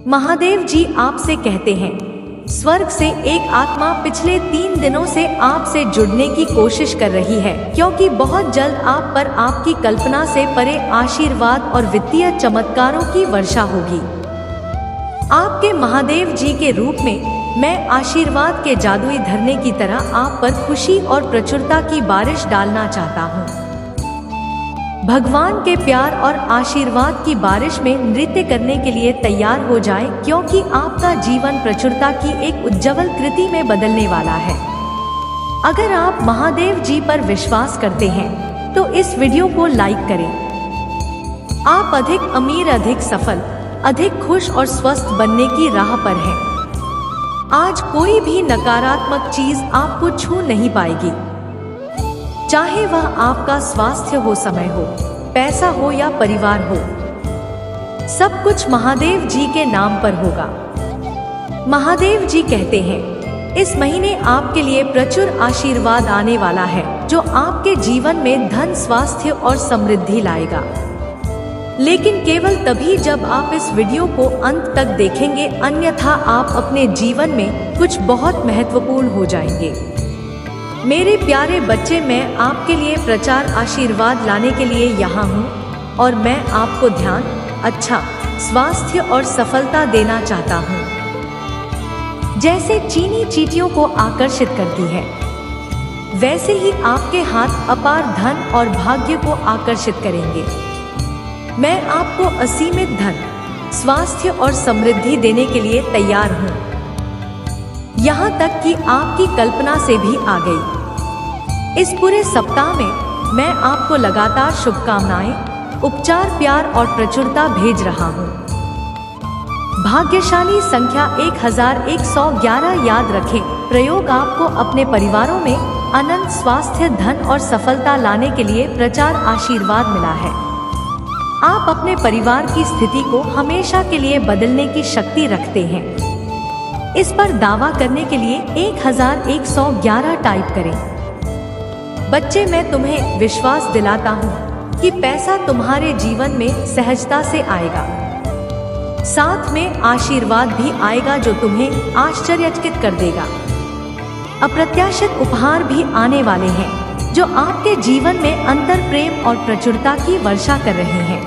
महादेव जी आपसे कहते हैं, स्वर्ग से एक आत्मा पिछले 3 दिनों से आपसे जुड़ने की कोशिश कर रही है, क्योंकि बहुत जल्द आप पर आपकी कल्पना से परे आशीर्वाद और वित्तीय चमत्कारों की वर्षा होगी। आपके महादेव जी के रूप में मैं आशीर्वाद के जादुई धरने की तरह आप पर खुशी और प्रचुरता की बारिश डालना चाहता हूँ। भगवान के प्यार और आशीर्वाद की बारिश में नृत्य करने के लिए तैयार हो जाएं, क्योंकि आपका जीवन प्रचुरता की एक उज्जवल कृति में बदलने वाला है। अगर आप महादेव जी पर विश्वास करते हैं तो इस वीडियो को लाइक करें। आप अधिक अमीर, अधिक सफल, अधिक खुश और स्वस्थ बनने की राह पर हैं। आज कोई भी नकारात्मक चीज आपको छू नहीं पाएगी, चाहे वह आपका स्वास्थ्य हो, समय हो, पैसा हो या परिवार हो। सब कुछ महादेव जी के नाम पर होगा। महादेव जी कहते हैं, इस महीने आपके लिए प्रचुर आशीर्वाद आने वाला है, जो आपके जीवन में धन, स्वास्थ्य और समृद्धि लाएगा। लेकिन केवल तभी जब आप इस वीडियो को अंत तक देखेंगे, अन्यथा आप अपने जीवन में कुछ बहुत महत्वपूर्ण हो जाएंगे। मेरे प्यारे बच्चे, मैं आपके लिए प्रचार आशीर्वाद लाने के लिए यहाँ हूँ और मैं आपको ध्यान, अच्छा स्वास्थ्य और सफलता देना चाहता हूँ। जैसे चीनी चींटियों को आकर्षित करती है, वैसे ही आपके हाथ अपार धन और भाग्य को आकर्षित करेंगे। मैं आपको असीमित धन, स्वास्थ्य और समृद्धि देने के लिए तैयार हूँ, यहाँ तक कि आपकी कल्पना से भी आ गई। इस पूरे सप्ताह में मैं आपको लगातार शुभकामनाएं, उपचार, प्यार और प्रचुरता भेज रहा हूँ। भाग्यशाली संख्या 1111 याद रखें। प्रयोग आपको अपने परिवारों में अनंत स्वास्थ्य, धन और सफलता लाने के लिए प्रचार आशीर्वाद मिला है। आप अपने परिवार की स्थिति को हमेशा के लिए बदलने की शक्ति रखते हैं। इस पर दावा करने के लिए 1111 टाइप करें। बच्चे, मैं तुम्हें विश्वास दिलाता हूँ कि पैसा तुम्हारे जीवन में सहजता से आएगा। साथ में आशीर्वाद भी आएगा जो तुम्हें आश्चर्यचकित कर देगा। अप्रत्याशित उपहार भी आने वाले हैं जो आपके जीवन में अंतर, प्रेम और प्रचुरता की वर्षा कर रहे हैं।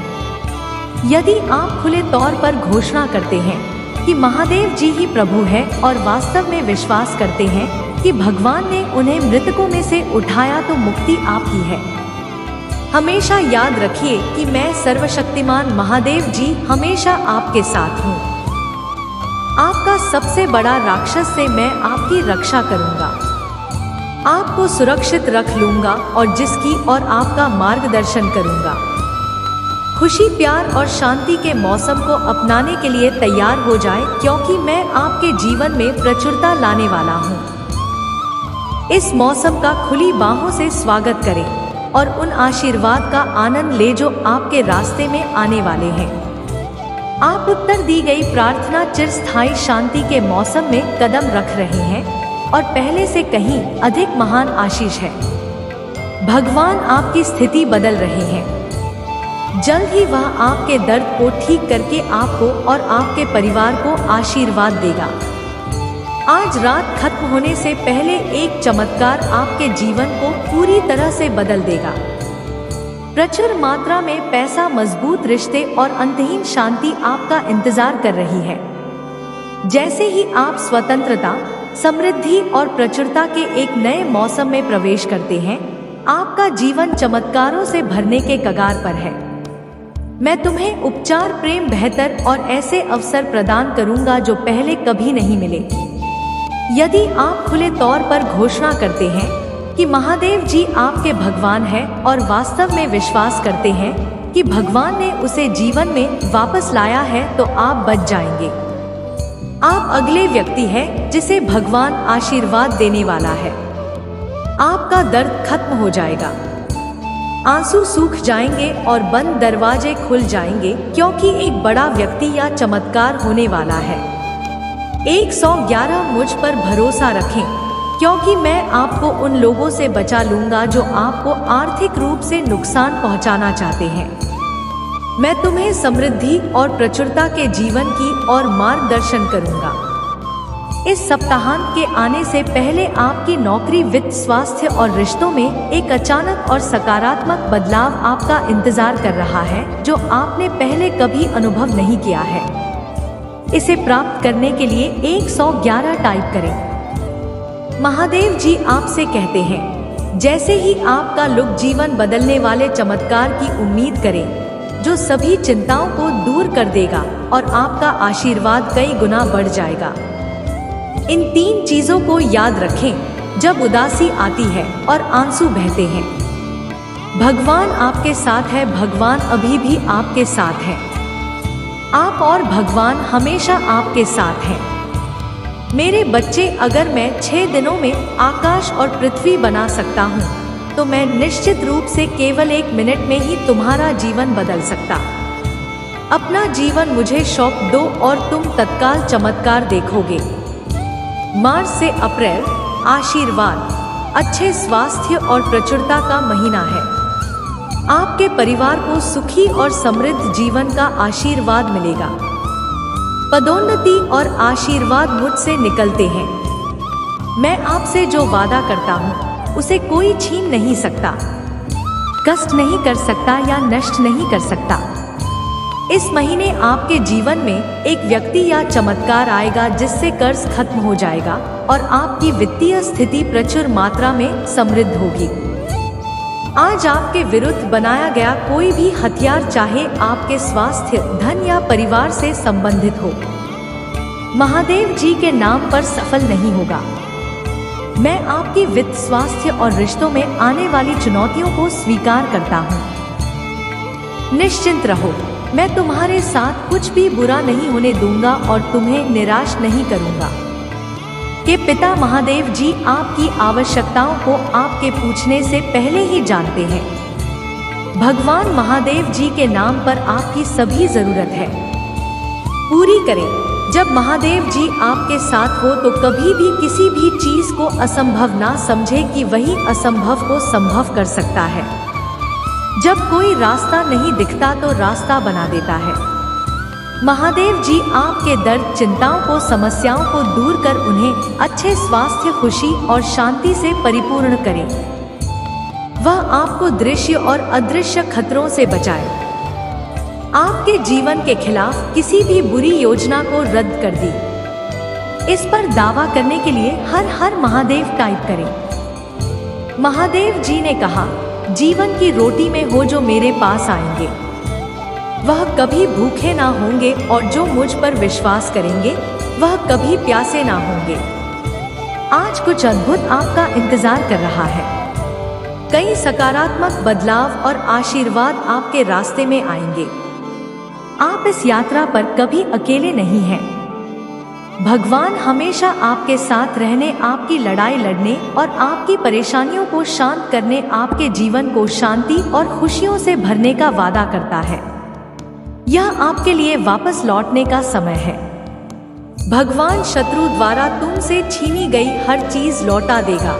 यदि आप खुले तौर पर घोषणा करते हैं कि महादेव जी ही प्रभु है और वास्तव में विश्वास करते हैं कि भगवान ने उन्हें मृतकों में से उठाया, तो मुक्ति आपकी है। हमेशा याद रखिए कि मैं सर्वशक्तिमान महादेव जी हमेशा आपके साथ हूँ। आपका सबसे बड़ा राक्षस से मैं आपकी रक्षा करूँगा, आपको सुरक्षित रख लूँगा और जिसकी और आपका मार्गदर्शन करूँगा। खुशी, प्यार और शांति के मौसम को अपनाने के लिए तैयार हो जाए, क्योंकि मैं आपके जीवन में प्रचुरता लाने वाला हूँ। इस मौसम का खुली बाहों से स्वागत करें और उन आशीर्वाद का आनंद ले जो आपके रास्ते में आने वाले हैं। आप उत्तर दी गई प्रार्थना चिरस्थायी शांति के मौसम में कदम रख रहे हैं और पहले से कहीं अधिक महान आशीष है। भगवान आपकी स्थिति बदल रहे हैं। जल्द ही वह आपके दर्द को ठीक करके आपको और आपके परिवार को आशीर्वाद देगा। आज रात खत्म होने से पहले एक चमत्कार आपके जीवन को पूरी तरह से बदल देगा। प्रचुर मात्रा में पैसा, मजबूत रिश्ते और अंतहीन शांति आपका इंतजार कर रही है। जैसे ही आप स्वतंत्रता, समृद्धि और प्रचुरता के एक नए मौसम में प्रवेश करते हैं, आपका जीवन चमत्कारों से भरने के कगार पर है। मैं तुम्हें उपचार, प्रेम, बेहतर और ऐसे अवसर प्रदान करूंगा जो पहले कभी नहीं मिले। यदि आप खुले तौर पर घोषणा करते हैं कि महादेव जी आपके भगवान हैं और वास्तव में विश्वास करते हैं कि भगवान ने उसे जीवन में वापस लाया है, तो आप बच जाएंगे। आप अगले व्यक्ति हैं जिसे भगवान आशीर्वाद देने वाला है। आपका दर्द खत्म हो जाएगा, आंसू सूख जाएंगे और बंद दरवाजे खुल जाएंगे, क्योंकि एक बड़ा व्यक्ति या चमत्कार होने वाला है। 111 मुझ पर भरोसा रखें, क्योंकि मैं आपको उन लोगों से बचा लूंगा जो आपको आर्थिक रूप से नुकसान पहुंचाना चाहते हैं। मैं तुम्हें समृद्धि और प्रचुरता के जीवन की और मार्गदर्शन करूंगा। इस सप्ताहांत के आने से पहले आपकी नौकरी, वित्त, स्वास्थ्य और रिश्तों में एक अचानक और सकारात्मक बदलाव आपका इंतजार कर रहा है, जो आपने पहले कभी अनुभव नहीं किया है। इसे प्राप्त करने के लिए 111 टाइप करें। महादेव जी आपसे कहते हैं, जैसे ही आपका लुक जीवन बदलने वाले चमत्कार की उम्मीद करें, जो सभी चिंताओं को दूर कर देगा और आपका आशीर्वाद कई गुना बढ़ जाएगा। इन 3 चीजों को याद रखें जब उदासी आती है और आंसू बहते हैं। भगवान आपके साथ है, भगवान अभी भी आपके साथ है। आप और भगवान हमेशा आपके साथ हैं। मेरे बच्चे, अगर मैं 6 दिनों में आकाश और पृथ्वी बना सकता हूँ, तो मैं निश्चित रूप से केवल 1 मिनट में ही तुम्हारा जीवन बदल सकता। अपना जीवन मुझे सौंप दो और तुम तत्काल चमत्कार देखोगे। मार्च से अप्रैल, आशीर्वाद, अच्छे स्वास्थ्य और प्रचुरता का महीना है। आपके परिवार को सुखी और समृद्ध जीवन का आशीर्वाद मिलेगा। पदोन्नति और आशीर्वाद मुझसे निकलते हैं। मैं आपसे जो वादा करता हूँ, उसे कोई छीन नहीं सकता, कष्ट नहीं कर सकता या नष्ट नहीं कर सकता। इस महीने आपके जीवन में एक व्यक्ति या चमत्कार आएगा जिससे कर्ज खत्म हो जाएगा और आपकी वित्तीय स्थिति प्रचुर मात्रा में समृद्ध होगी। आज आपके विरुद्ध बनाया गया कोई भी हथियार, चाहे आपके स्वास्थ्य, धन या परिवार से संबंधित हो, महादेव जी के नाम पर सफल नहीं होगा। मैं आपकी वित्त, स्वास्थ्य और रिश्तों में आने वाली चुनौतियों को स्वीकार करता हूँ। निश्चिंत रहो, मैं तुम्हारे साथ कुछ भी बुरा नहीं होने दूंगा और तुम्हें निराश नहीं करूंगा। के पिता महादेव जी आपकी आवश्यकताओं को आपके पूछने से पहले ही जानते हैं। भगवान महादेव जी के नाम पर आपकी सभी जरूरत है पूरी करें। जब महादेव जी आपके साथ हो तो कभी भी किसी भी चीज को असंभव ना समझे कि वही असंभव को संभव कर सकता है। जब कोई रास्ता नहीं दिखता तो रास्ता बना देता है। महादेव जी आपके दर्द, चिंताओं को, समस्याओं को दूर कर उन्हें अच्छे स्वास्थ्य, खुशी और शांति से परिपूर्ण करें। वह आपको दृश्य और अदृश्य खतरों से बचाए। आपके जीवन के खिलाफ किसी भी बुरी योजना को रद्द कर दी। इस पर दावा करने के लिए हर हर महादेव टाइप करें। महादेव जी ने कहा, जीवन की रोटी में हो जो मेरे पास आएंगे, वह कभी भूखे ना होंगे और जो मुझ पर विश्वास करेंगे वह कभी प्यासे ना होंगे। आज कुछ अद्भुत आपका इंतजार कर रहा है। कई सकारात्मक बदलाव और आशीर्वाद आपके रास्ते में आएंगे। आप इस यात्रा पर कभी अकेले नहीं हैं। भगवान हमेशा आपके साथ रहने, आपकी लड़ाई लड़ने और आपकी परेशानियों को शांत करने, आपके जीवन को शांति और खुशियों से भरने का वादा करता है। यह आपके लिए वापस लौटने का समय है। भगवान शत्रु द्वारा तुमसे छीनी गई हर चीज लौटा देगा।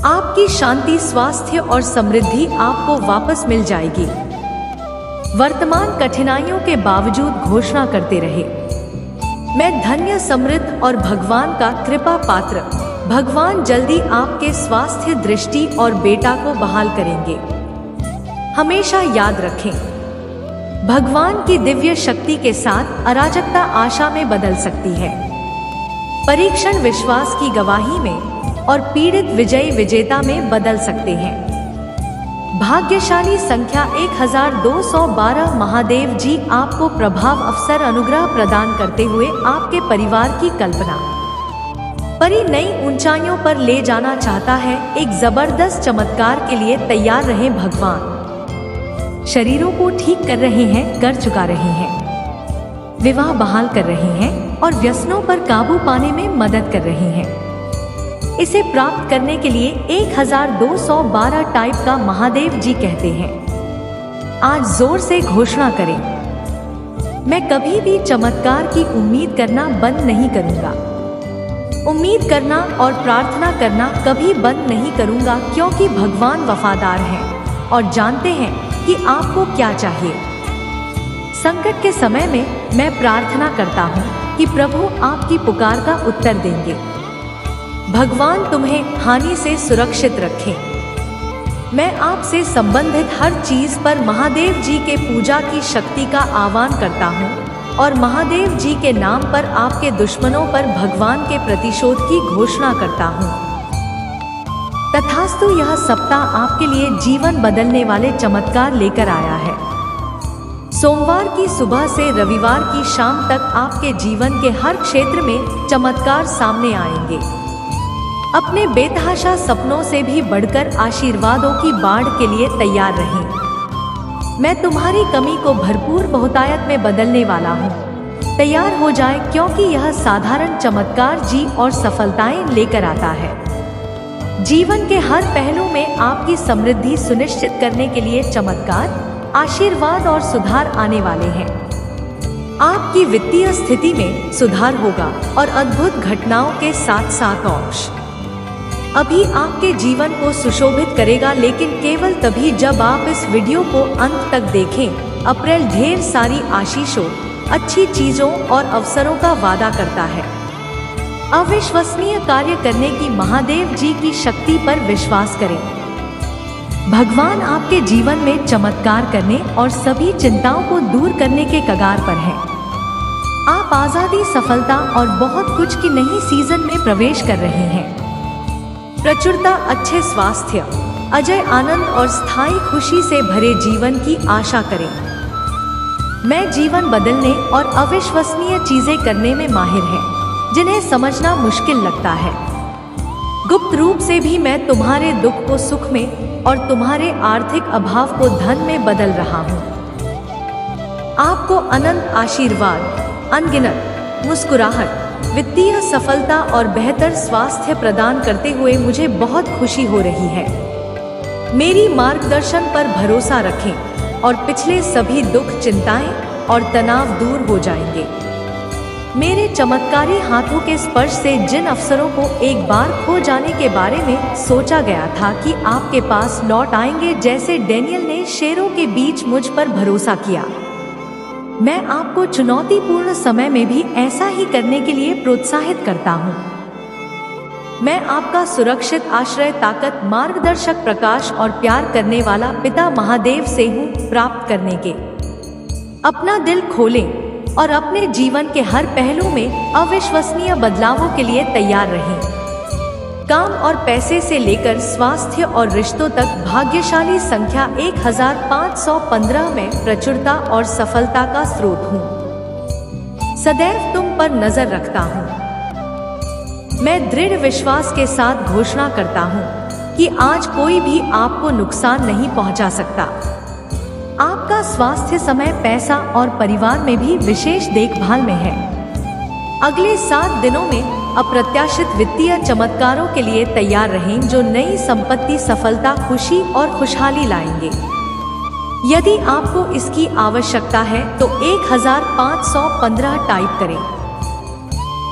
आपकी शांति, स्वास्थ्य और समृद्धि आपको वापस मिल जाएगी। वर्तमान कठिनाइयों के बावजूद घोषणा करते रहे, मैं धन्य, समृद्ध और भगवान का कृपा पात्र। भगवान जल्दी आपके स्वास्थ्य, दृष्टि और बेटा को बहाल करेंगे। हमेशा याद रखें, भगवान की दिव्य शक्ति के साथ अराजकता आशा में बदल सकती है, परीक्षण विश्वास की गवाही में और पीड़ित विजयी विजेता में बदल सकते हैं। भाग्यशाली संख्या 1212। महादेव जी आपको प्रभाव, अवसर, अनुग्रह प्रदान करते हुए आपके परिवार की कल्पना परी नई ऊंचाइयों पर ले जाना चाहता है। एक जबरदस्त चमत्कार के लिए तैयार रहें। भगवान शरीरों को ठीक कर रहे हैं, कर चुका रहे हैं, विवाह बहाल कर रहे हैं और व्यसनों पर काबू पाने में मदद कर रहे हैं। इसे प्राप्त करने के लिए 1212 टाइप का महादेव जी कहते हैं। आज जोर से घोषणा करें, मैं कभी भी चमत्कार की उम्मीद करना बंद नहीं करूंगा। उम्मीद करना और प्रार्थना करना कभी बंद नहीं करूंगा, क्योंकि भगवान वफादार हैं और जानते हैं कि आपको क्या चाहिए। संकट के समय में मैं प्रार्थना करता हूँ कि प्रभु आपकी पुकार का उत्तर देंगे। भगवान तुम्हें हानि से सुरक्षित रखें। मैं आपसे संबंधित हर चीज पर महादेव जी के पूजा की शक्ति का आह्वान करता हूँ और महादेव जी के नाम पर आपके दुश्मनों पर भगवान के प्रतिशोध की घोषणा करता हूँ। तथास्तु यह सप्ताह आपके लिए जीवन बदलने वाले चमत्कार लेकर आया है। सोमवार की सुबह से रविवार की शाम तक आपके जीवन के हर क्षेत्र में चमत्कार सामने आएंगे। अपने बेतहाशा सपनों से भी बढ़कर आशीर्वादों की बाढ़ के लिए तैयार रहें। मैं तुम्हारी कमी को भरपूर बहुतायत में बदलने वाला हूँ। तैयार हो जाए, क्योंकि यह साधारण चमत्कार जी और सफलताएं लेकर आता है। जीवन के हर पहलू में आपकी समृद्धि सुनिश्चित करने के लिए चमत्कार, आशीर्वाद और सुधार आने वाले हैं। आपकी वित्तीय स्थिति में सुधार होगा और अद्भुत घटनाओं के साथ साथ औष अभी आपके जीवन को सुशोभित करेगा, लेकिन केवल तभी जब आप इस वीडियो को अंत तक देखें। अप्रैल ढेर सारी आशीषों, अच्छी चीजों और अवसरों का वादा करता है। अविश्वसनीय कार्य करने की महादेव जी की शक्ति पर विश्वास करें। भगवान आपके जीवन में चमत्कार करने और सभी चिंताओं को दूर करने के कगार पर हैं। आप आजादी, सफलता और बहुत कुछ की नई सीजन में प्रवेश कर रहे हैं। प्रचुरता, अच्छे स्वास्थ्य, अजय आनंद और स्थायी खुशी से भरे जीवन की आशा करें। मैं जीवन बदलने और अविश्वसनीय चीजें करने में माहिर है, जिन्हें समझना मुश्किल लगता है। गुप्त रूप से भी मैं तुम्हारे दुख को सुख में और तुम्हारे आर्थिक अभाव को धन में बदल रहा हूँ। आपको अनंत आशीर्वाद, अनगिनत मुस्कुराहट, वित्तीय सफलता और बेहतर स्वास्थ्य प्रदान करते हुए मुझे बहुत खुशी हो रही है। मेरी मार्गदर्शन पर भरोसा रखें और पिछले सभी दुख, चिंताएं और तनाव दूर हो जाएंगे। मेरे चमत्कारी हाथों के स्पर्श से जिन अवसरों को एक बार खो जाने के बारे में सोचा गया था कि आपके पास लौट आएंगे, जैसे डैनियल ने शेरों के बीच मुझ पर भरोसा किया, मैं आपको चुनौतीपूर्ण समय में भी ऐसा ही करने के लिए प्रोत्साहित करता हूँ। मैं आपका सुरक्षित आश्रय, ताकत, मार्गदर्शक, प्रकाश और प्यार करने वाला पिता महादेव से हूँ प्राप्त करने के। अपना दिल खोलें और अपने जीवन के हर पहलू में अविश्वसनीय बदलावों के लिए तैयार रहें। काम और पैसे से लेकर स्वास्थ्य और रिश्तों तक भाग्यशाली संख्या 1515 में प्रचुरता और सफलता का स्रोत हूँ। सदैव तुम पर नजर रखता हूँ। मैं दृढ़ विश्वास के साथ घोषणा करता हूँ कि आज कोई भी आपको नुकसान नहीं पहुँचा सकता। आपका स्वास्थ्य, समय, पैसा और परिवार में भी विशेष देखभाल में है। अगले 7 दिनों में अप्रत्याशित वित्तीय चमत्कारों के लिए तैयार रहें, जो नई संपत्ति, सफलता, खुशी और खुशहाली लाएंगे। यदि आपको इसकी आवश्यकता है तो 1515 टाइप करें।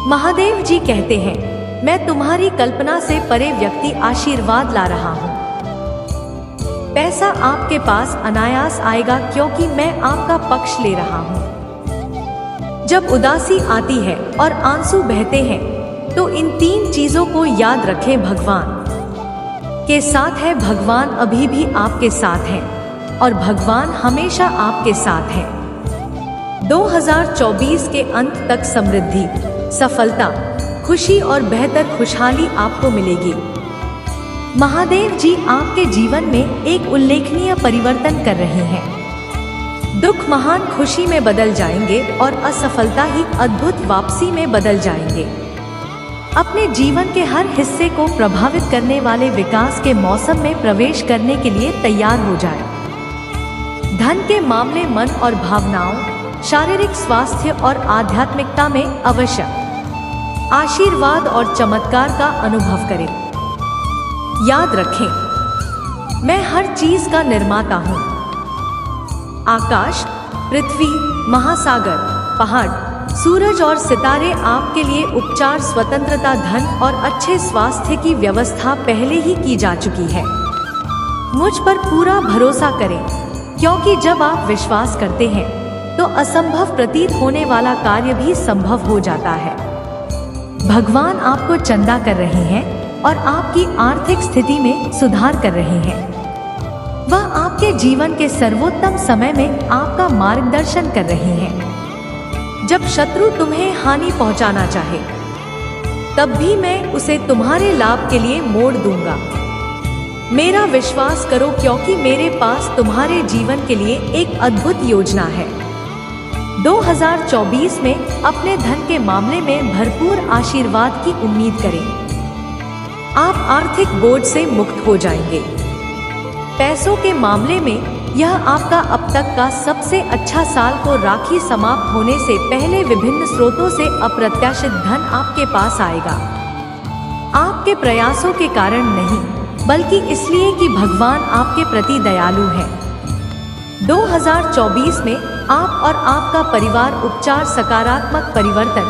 महादेव जी कहते हैं, मैं तुम्हारी कल्पना से परे व्यक्ति आशीर्वाद ला रहा हूँ। पैसा आपके पास अनायास आएगा, क्योंकि मैं आपका पक्ष ले रहा हूँ। जब उदासी आती है और आंसू बहते हैं तो इन 3 चीजों को याद रखें। भगवान के साथ है, भगवान अभी भी आपके साथ है और भगवान हमेशा आपके साथ है। 2024 के अंत तक समृद्धि, सफलता, खुशी और बेहतर खुशहाली आपको मिलेगी। महादेव जी आपके जीवन में एक उल्लेखनीय परिवर्तन कर रहे हैं। दुख महान खुशी में बदल जाएंगे और असफलता ही अद्भुत वापसी में बदल जाएंगे। अपने जीवन के हर हिस्से को प्रभावित करने वाले विकास के मौसम में प्रवेश करने के लिए तैयार हो जाए। धन के मामले, मन और भावनाओं, शारीरिक स्वास्थ्य और आध्यात्मिकता में आवश्यक आशीर्वाद और चमत्कार का अनुभव करें। याद रखें, मैं हर चीज का निर्माता हूँ। आकाश, पृथ्वी, महासागर, पहाड़, सूरज और सितारे आपके लिए उपचार, स्वतंत्रता, धन और अच्छे स्वास्थ्य की व्यवस्था पहले ही की जा चुकी है। मुझ पर पूरा भरोसा करें, क्योंकि जब आप विश्वास करते हैं तो असंभव प्रतीत होने वाला कार्य भी संभव हो जाता है। भगवान आपको चंदा कर रहे हैं और आपकी आर्थिक स्थिति में सुधार कर रहे हैं। वह आपके जीवन के सर्वोत्तम समय में आपका मार्गदर्शन कर रहे हैं। जब शत्रु तुम्हें हानि पहुंचाना चाहे, तब भी मैं उसे तुम्हारे लाभ के लिए मोड़ दूंगा। मेरा विश्वास करो, क्योंकि मेरे पास तुम्हारे जीवन के लिए एक अद्भुत योजना है। 2024 में अपने धन के मामले में भरपूर आशीर्वाद की उम्मीद करें। आप आर्थिक बोझ से मुक्त हो जाएंगे। पैसों के मामले में यह आपका अब तक का सबसे अच्छा साल को राखी समाप्त होने से पहले विभिन्न स्रोतों से अप्रत्याशित धन आपके पास आएगा। आपके प्रयासों के कारण नहीं, बल्कि इसलिए कि भगवान आपके प्रति दयालु है। 2024 में आप और आपका परिवार उपचार, सकारात्मक परिवर्तन,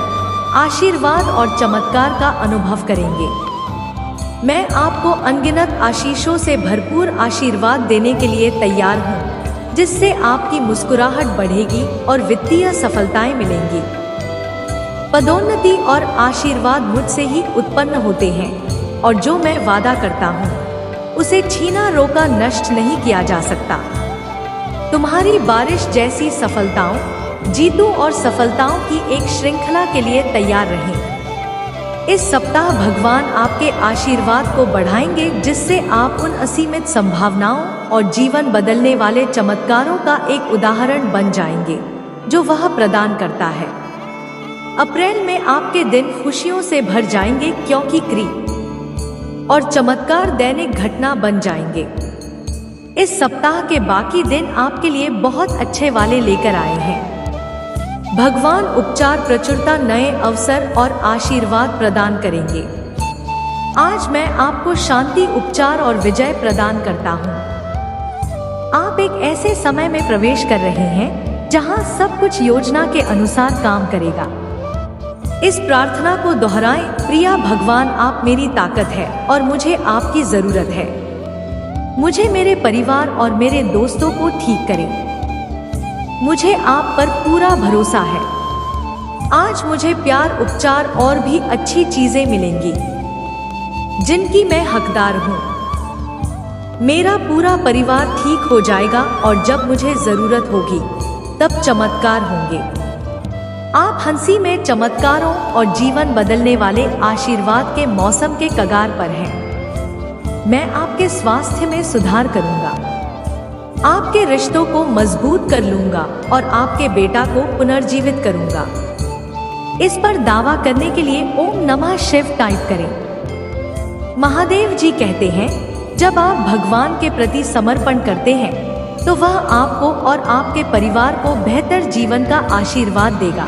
आशीर्वाद और चमत्कार का अनुभव करेंगे। मैं आपको अनगिनत आशीषों से भरपूर आशीर्वाद देने के लिए तैयार हूँ, जिससे आपकी मुस्कुराहट बढ़ेगी और वित्तीय सफलताएं मिलेंगी। पदोन्नति और आशीर्वाद मुझसे ही उत्पन्न होते हैं, और जो मैं वादा करता हूँ उसे छीना रोका नष्ट नहीं किया जा सकता। तुम्हारी बारिश जैसी सफलताओं, जीतों और सफलताओं की एक श्रृंखला के लिए तैयार रहें। इस सप्ताह भगवान आपके आशीर्वाद को बढ़ाएंगे, जिससे आप उन असीमित संभावनाओं और जीवन बदलने वाले चमत्कारों का एक उदाहरण बन जाएंगे जो वह प्रदान करता है। अप्रैल में आपके दिन खुशियों से भर जाएंगे, क्योंकि क्री और चमत्कार दैनिक घटना बन जाएंगे। इस सप्ताह के बाकी दिन आपके लिए बहुत अच्छे वाले लेकर आए हैं। भगवान उपचार, प्रचुरता, नए अवसर और आशीर्वाद प्रदान करेंगे। आज मैं आपको शांति, उपचार और विजय प्रदान करता हूँ। आप एक ऐसे समय में प्रवेश कर रहे हैं जहाँ सब कुछ योजना के अनुसार काम करेगा। इस प्रार्थना को दोहराएं, प्रिया भगवान, आप मेरी ताकत है और मुझे आपकी जरूरत है। मुझे, मेरे परिवार और मेरे दोस्तों को ठीक करें। मुझे आप पर पूरा भरोसा है। आज मुझे प्यार, उपचार और भी अच्छी चीजें मिलेंगी जिनकी मैं हकदार हूँ। मेरा पूरा परिवार ठीक हो जाएगा और जब मुझे जरूरत होगी तब चमत्कार होंगे। आप हंसी में चमत्कारों और जीवन बदलने वाले आशीर्वाद के मौसम के कगार पर हैं। मैं आपके स्वास्थ्य में सुधार करूंगा, आपके रिश्तों को मजबूत कर लूंगा और आपके बेटा को पुनर्जीवित करूंगा। इस पर दावा करने के लिए ओम नमः शिव टाइप करें। महादेव जी कहते हैं, जब आप भगवान के प्रति समर्पण करते हैं तो वह आपको और आपके परिवार को बेहतर जीवन का आशीर्वाद देगा।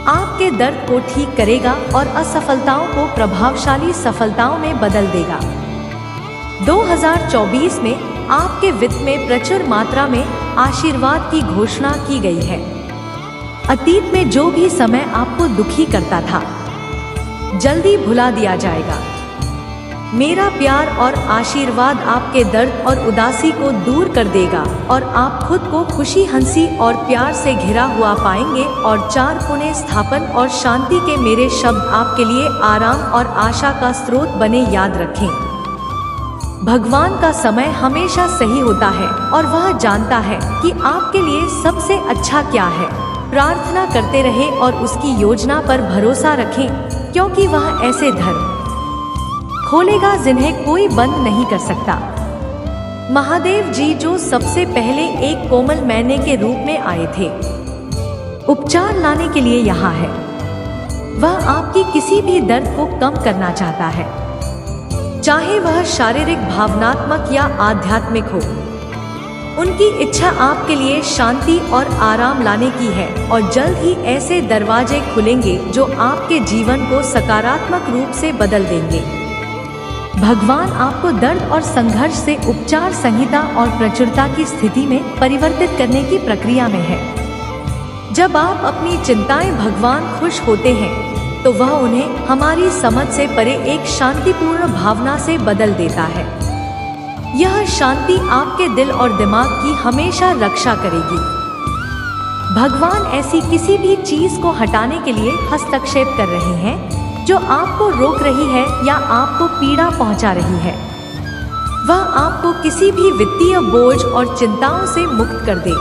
आपके दर्द को ठीक करेगा और असफलताओं को प्रभावशाली सफलताओं में बदल देगा। 2024 में आपके वित्त में प्रचुर मात्रा में आशीर्वाद की घोषणा की गई है। अतीत में जो भी समय आपको दुखी करता था, जल्दी भुला दिया जाएगा। मेरा प्यार और आशीर्वाद आपके दर्द और उदासी को दूर कर देगा और आप खुद को खुशी, हंसी और प्यार से घिरा हुआ पाएंगे। और 4 पुण्य स्थापन और शांति के मेरे शब्द आपके लिए आराम और आशा का स्रोत बने। याद रखें, भगवान का समय हमेशा सही होता है और वह जानता है कि आपके लिए सबसे अच्छा क्या है। प्रार्थना करते रहे और उसकी योजना पर भरोसा रखें, क्योंकि वह ऐसे धर्म खोलेगा जिन्हें कोई बंद नहीं कर सकता। महादेव जी जो सबसे पहले एक कोमल मैने के रूप में आए थे, उपचार लाने के लिए यहाँ है। वह आपकी किसी भी दर्द को कम करना चाहता है, चाहे वह शारीरिक, भावनात्मक या आध्यात्मिक हो। उनकी इच्छा आपके लिए शांति और आराम लाने की है और जल्द ही ऐसे दरवाजे खुलेंगे जो आपके जीवन को सकारात्मक रूप से बदल देंगे। भगवान आपको दर्द और संघर्ष से उपचार, संहिता और प्रचुरता की स्थिति में परिवर्तित करने की प्रक्रिया में है। जब आप अपनी चिंताएं भगवान खुश होते हैं तो वह उन्हें हमारी समझ से परे एक शांतिपूर्ण भावना से बदल देता है। यह शांति आपके दिल और दिमाग की हमेशा रक्षा करेगी। भगवान ऐसी किसी भी चीज को हटाने के लिए हस्तक्षेप कर रहे हैं जो आपको रोक रही है या आपको पीड़ा पहुंचा रही है। वह आपको किसी भी वित्तीय बोझ और चिंताओं से मुक्त कर दे।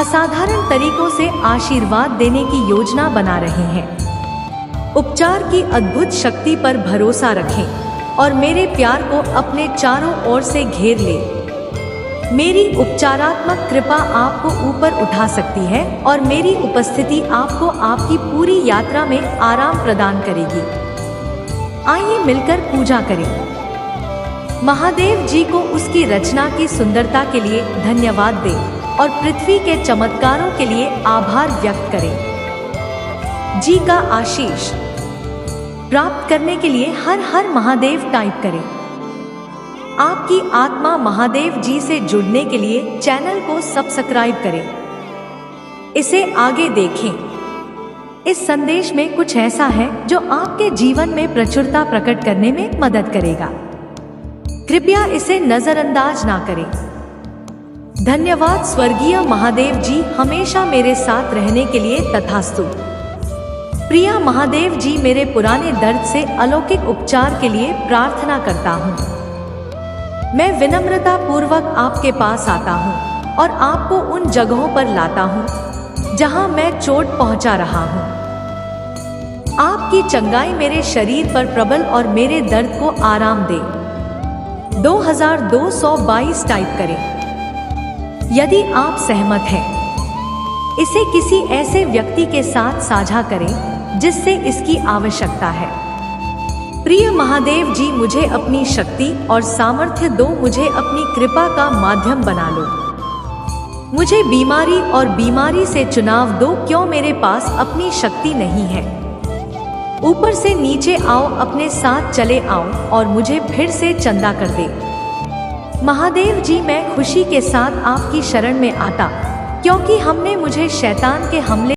असाधारण तरीकों से आशीर्वाद देने की योजना बना रहे हैं। उपचार की अद्भुत शक्ति पर भरोसा रखें और मेरे प्यार को अपने चारों ओर से घेर ले। मेरी उपचारात्मक कृपा आपको ऊपर उठा सकती है और मेरी उपस्थिति आपको आपकी पूरी यात्रा में आराम प्रदान करेगी। आइए मिलकर पूजा करें। महादेव जी को उसकी रचना की सुंदरता के लिए धन्यवाद दें और पृथ्वी के चमत्कारों के लिए आभार व्यक्त करें। जी का आशीष प्राप्त करने के लिए हर हर महादेव टाइप करें। आपकी आत्मा महादेव जी से जुड़ने के लिए चैनल को सब्सक्राइब करें। इसे आगे देखें। इस संदेश में कुछ ऐसा है जो आपके जीवन में प्रचुरता प्रकट करने में मदद करेगा। कृपया इसे नजरअंदाज ना करें। धन्यवाद स्वर्गीय महादेव जी, हमेशा मेरे साथ रहने के लिए तथास्तु। प्रिय महादेव जी, मेरे पुराने दर्द से अलौकिक उपचार के लिए प्रार्थना करता हूँ। मैं विनम्रता पूर्वक आपके पास आता हूँ और आपको उन जगहों पर लाता हूँ जहाँ मैं चोट पहुँचा रहा हूँ। आपकी चंगाई मेरे शरीर पर प्रबल और मेरे दर्द को आराम दे। 2222 टाइप करें। यदि आप सहमत हैं, इसे किसी ऐसे व्यक्ति के साथ साझा करें जिससे इसकी आवश्यकता है। प्रिय महादेव जी, मुझे अपनी शक्ति और सामर्थ्य दो, मुझे अपनी कृपा का माध्यम बना लो। मुझे बीमारी और बीमारी से चुनाव दो, क्यों मेरे पास अपनी शक्ति नहीं है। ऊपर से नीचे आओ, अपने साथ चले आओ और मुझे फिर से चंदा कर दे। महादेव जी, मैं खुशी के साथ आपकी शरण में आता, क्योंकि हमने मुझे शैतान के हमले